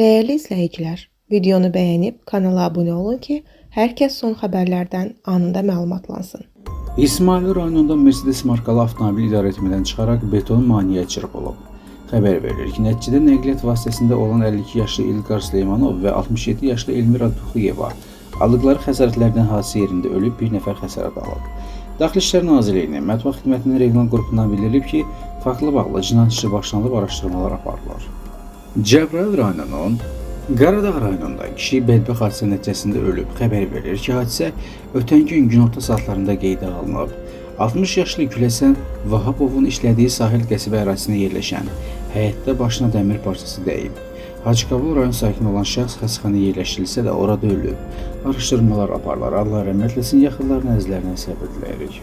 Değerli izləyicilər, videonu bəyənib kanala abunə olun ki, hər kəs son xəbərlərdən anında məlumatlansın. İsmayıl rayonunda Mercedes markalı avtomobil idarəetmədən çıxaraq beton maneəyə çırpılıb. Xəbər verilir ki, nəticədə nəqliyyat vasitəsində olan 52 yaşlı İlqar Süleymanov və 67 yaşlı Elmira Tuxuyeva aldıqları xəsarətlərdən hadisə yerində ölüb, bir nəfər xəsarət alıb. Daxili İşlər Nazirliyinin Mətbuat Xidmətinin regional qrupundan bildirilib ki, faktla bağlı cinayət işi başlanılıb, araşdırmalar aparılır. Cəbrayıl rayonunun Qaradağ rayonunda kişi bədbəxt hadisə nəticəsində ölüb. Xəbər verilir ki, hadisə ötən gün günorta saatlarında qeydə alınıb. 60 yaşlı Güləsən Vahabovun işlədiyi sahil qəsəbə ərazisində yerləşən həyətdə başına dəmir parçası dəyib. Hacıqabul rayon sakini olan şəxs xəstəxanaya yerləşdirilsə də orada ölüb. Araşdırmalar aparılır. Allah rəhmət eləsin, yaxınlarına, əzizlərinə səbir diləyirik.